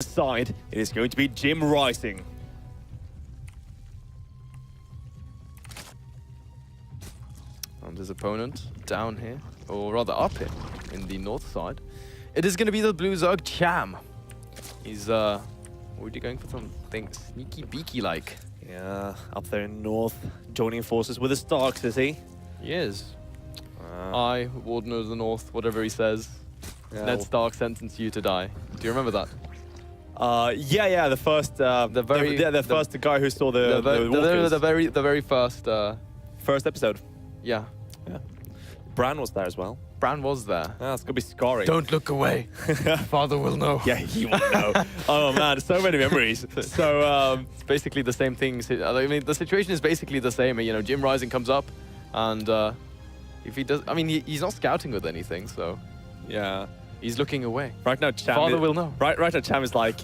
side, it is going to be Jim Rising. And his opponent down here, or rather up here, in the north side. It is going to be the blue Zerg Cham. He's already going for something sneaky beaky like. Yeah, up there in north, joining forces with the Starks, is he? He is. I, Warden of the North, whatever he says. Yeah, Ned Stark sentenced you to die. Do you remember that? Yeah, the first, the first guy who saw the very first. First episode. Yeah. Bran was there as well. Bran was there. Ah, it's gonna be scarring. Don't look away. Father will know. Yeah, he will know. Oh man, so many memories. So it's basically the same thing. I mean, the situation is basically the same. You know, Jim Rising comes up, and if he does, I mean, he's not scouting with anything, so yeah, he's looking away. Right now, Cham Father will know. Right now, Cham is like,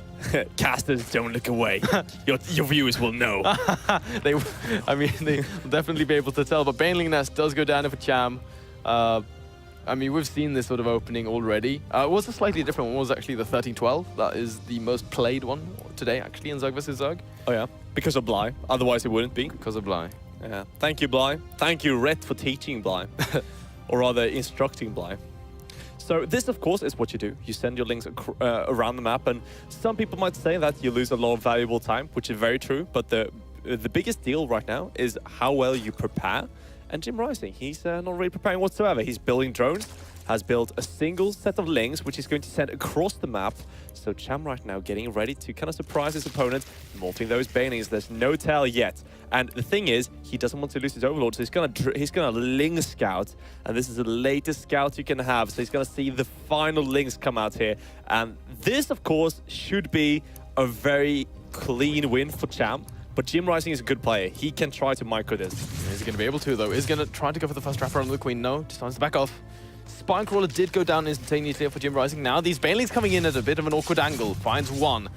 casters, don't look away. Your viewers will know. I mean, they'll definitely be able to tell. But Baneling Nest does go down for Cham. I mean, we've seen this sort of opening already. It was a slightly different one. It was actually the 13-12. That is the most played one today, actually, in Zerg vs. Zerg. Oh, yeah. Because of Bly. Otherwise, it wouldn't be. Because of Bly. Yeah. Thank you, Bly. Thank you, Ret, for teaching Bly. Or rather, instructing Bly. So this, of course, is what you do. You send your links around the map, and some people might say that you lose a lot of valuable time, which is very true. But the biggest deal right now is how well you prepare. And Jim Rising, he's not really preparing whatsoever. He's building drones, has built a single set of links, which he's going to send across the map. So Cham right now getting ready to kind of surprise his opponent, morphing those banelings. There's no tell yet. And the thing is, he doesn't want to lose his overlord, so he's gonna ling scout. And this is the latest scout you can have. So he's gonna see the final links come out here. And this, of course, should be a very clean win for Cham. But Jim Rising is a good player. He can try to micro this. Is he going to be able to, though? Is going to try to go for the first wrap around the Queen? No, just wants to back off. Spine Crawler did go down instantaneously for Jim Rising. Now these Banelings coming in at a bit of an awkward angle. Finds one.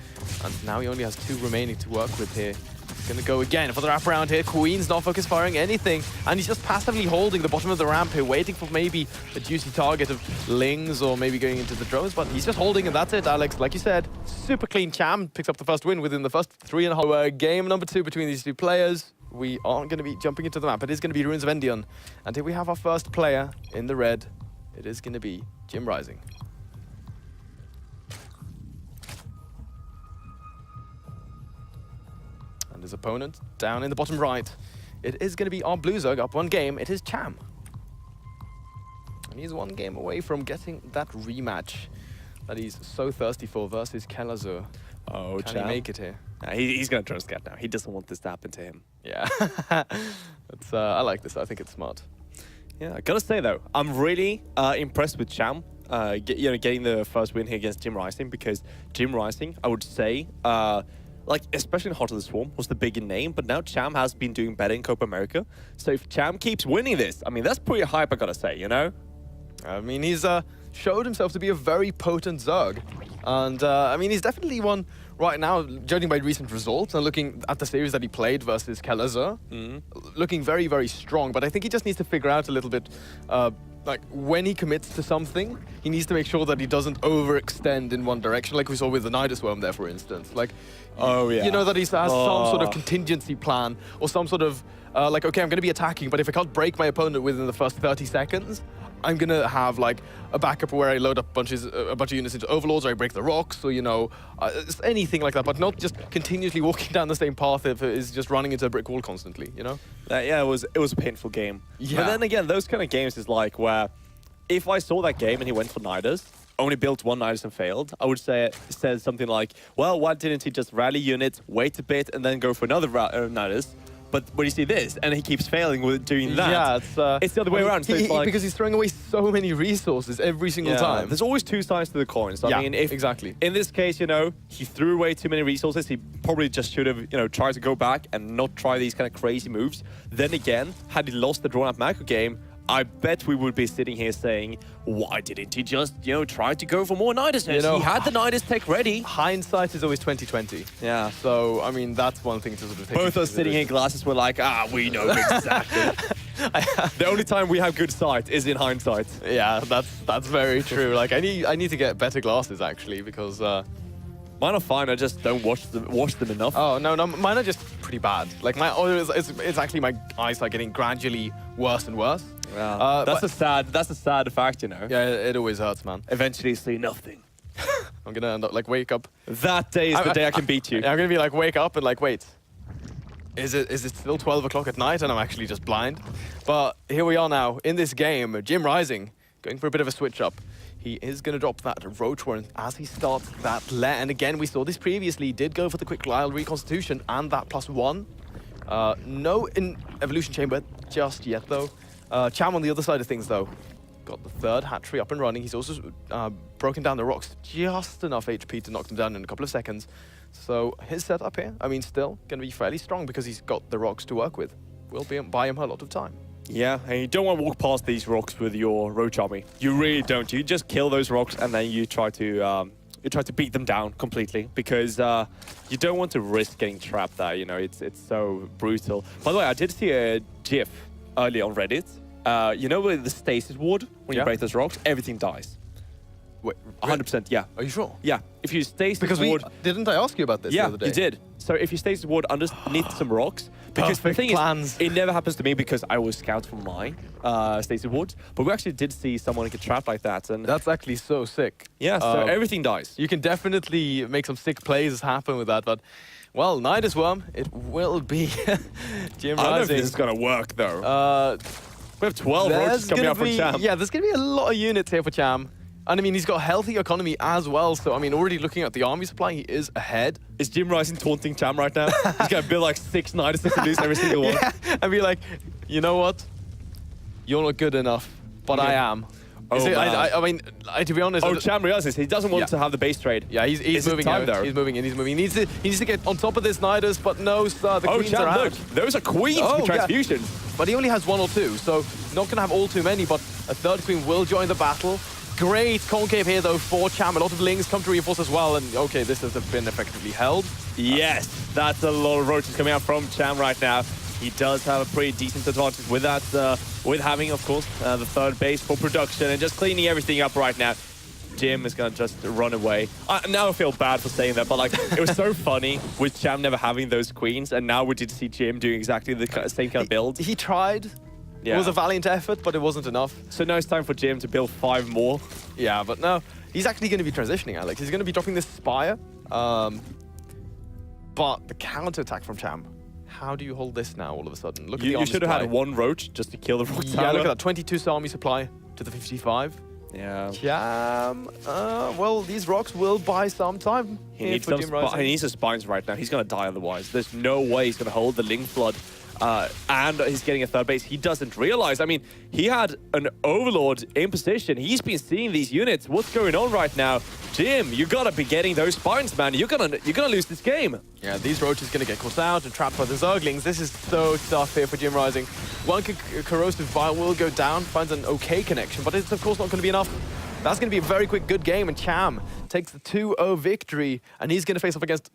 And now he only has two remaining to work with here. He's going to go again for the wrap around here. Queen's not focus firing anything. And he's just passively holding the bottom of the ramp here, waiting for maybe a juicy target of Lings or maybe going into the drones. But he's just holding, and that's it, Alex. Like you said, super clean. Cham picks up the first win within the first 3.5. Game number 2 between these two players. We aren't going to be jumping into the map. It is going to be Ruins of Endion. And here we have our first player in the red. It is going to be Jim Rising. And his opponent down in the bottom right. It is going to be our blue Zerg up 1 game. It is Cham. And he's 1 game away from getting that rematch that he's so thirsty for versus Kelazur. Oh, Can he make it here? He's going to drone scout now. He doesn't want this to happen to him. Yeah. I like this. I think it's smart. Yeah, I gotta say though, I'm really impressed with Cham. Getting the first win here against Jim Rising, because Jim Rising, I would say, like especially in Heart of the Swarm, was the bigger name, but now Cham has been doing better in Copa America. So if Cham keeps winning this, I mean that's pretty hype, I gotta say, you know. I mean, he's showed himself to be a very potent Zerg, and I mean he's definitely one right now, judging by recent results and looking at the series that he played versus Kelazur, looking very, very strong. But I think he just needs to figure out a little bit, like when he commits to something, he needs to make sure that he doesn't overextend in one direction, like we saw with the Nidus Worm there, for instance. Like, oh yeah, you know, that he has some sort of contingency plan or some sort of like, okay, I'm going to be attacking, but if I can't break my opponent within the first 30 seconds, I'm going to have like a backup where I load up a bunch of units into overlords, or I break the rocks, or, you know, anything like that, but not just continuously walking down the same path if it is just running into a brick wall constantly, you know? Yeah, it was a painful game. Yeah. But then again, those kind of games is like where if I saw that game and he went for Nidus, only built 1 Nidus and failed, I would say said something like, well, why didn't he just rally units, wait a bit, and then go for another Nidus? But when you see this, and he keeps failing with doing that, yeah, it's the other way around. So it's like, because he's throwing away so many resources every single time. There's always 2 sides to the coin. So, yeah, I mean, if exactly. In this case, you know, he threw away too many resources. He probably just should have, you know, tried to go back and not try these kind of crazy moves. Then again, had he lost the drawn-out macro game, I bet we would be sitting here saying, why didn't he just, you know, try to go for more Niduses? You know, he had the Nidus tech ready. Hindsight is always 20/20. Yeah. So, I mean, that's one thing to sort of take. Both us sitting in glasses were like, we know exactly. The only time we have good sight is in hindsight. Yeah, that's very true. Like, I need to get better glasses, actually, because Mine are fine. I just don't watch them enough. Oh, no, mine are just pretty bad. Like, it's actually my eyesight getting gradually worse and worse. Yeah. That's a sad fact, you know. Yeah, it always hurts, man. Eventually, see nothing. I'm gonna end up like wake up. That day is the day I can beat you. I'm gonna be like wake up and like wait. Is it still 12 o'clock at night and I'm actually just blind? But here we are now in this game. Jim Rising going for a bit of a switch up. He is going to drop that Roach Warren as he starts that lair. And again, we saw this previously. Did go for the quick Lyle reconstitution and that +1. No evolution chamber just yet though. Cham on the other side of things though. Got the third hatchery up and running. He's also broken down the rocks. Just enough HP to knock them down in a couple of seconds. So his setup here, I mean, still going to be fairly strong because he's got the rocks to work with. Will buy him a lot of time. Yeah, and you don't want to walk past these rocks with your Roach army. You really don't. You just kill those rocks and then you try to beat them down completely because you don't want to risk getting trapped there. You know, it's so brutal. By the way, I did see a GIF earlier on Reddit. You know, with the stasis ward, when you break those rocks, everything dies. Wait, 100%, yeah. Are you sure? Yeah, if you stasis because ward... didn't I ask you about this the other day? Yeah, you did. So if you stasis ward underneath some rocks, because the thing is, it never happens to me because I was scout for my stasis wards, but we actually did see someone get trapped like that. And that's actually so sick. Yeah, so everything dies. You can definitely make some sick plays happen with that, but... Well, Nidus Worm, it will be Jim Rising. I don't know if this is going to work, though. We have 12 roaches coming out from Cham. Yeah, there's going to be a lot of units here for Cham. And I mean, he's got a healthy economy as well. So, I mean, already looking at the army supply, he is ahead. Is Jim Rising taunting Cham right now? He's going to build like 6 Nidus to lose every single one. Yeah, and be like, you know what? You're not good enough, but I am. Oh, I mean, to be honest... Oh, Cham realizes he doesn't want to have the base trade. Yeah, he's moving out. He's moving in, he's moving. He needs to get on top of this Nidus, but no, the queens Cham, are out. Look, those are queens for transfusions. But he only has 1 or 2, so not going to have all too many, but a third queen will join the battle. Great concave here, though, for Cham. A lot of lings come to reinforce as well, and okay, this has been effectively held. Yes, that's a lot of roaches coming out from Cham right now. He does have a pretty decent advantage with that, with having, of course, the third base for production and just cleaning everything up right now. Jim is going to just run away. Now I feel bad for saying that, but like it was so funny with Cham never having those queens, and now we did see Jim doing exactly the same kind of build. He tried. Yeah. It was a valiant effort, but it wasn't enough. So now it's time for Jim to build 5 more. Yeah, but no, he's actually going to be transitioning, Alex. He's going to be dropping this Spire. But the counter-attack from Cham. How do you hold this now all of a sudden? Look at the army You should have had 1 roach just to kill the roach tower. Yeah, look at that. 22 army supply to the 55. Yeah. Cham, well, these rocks will buy some time. He needs the spines right now. He's going to die otherwise. There's no way he's going to hold the Ling Flood. And he's getting a third base. He doesn't realize. I mean, he had an Overlord in position. He's been seeing these units. What's going on right now? Jim, you gotta be getting those spines, man. You're gonna lose this game. Yeah, these roaches gonna get caught out and trapped by the Zerglings. This is so tough here for Jim Rising. One corrosive vial will go down, finds an okay connection, but it's of course not gonna be enough. That's gonna be a very quick, good game, and Cham takes the 2-0 victory, and he's gonna face off against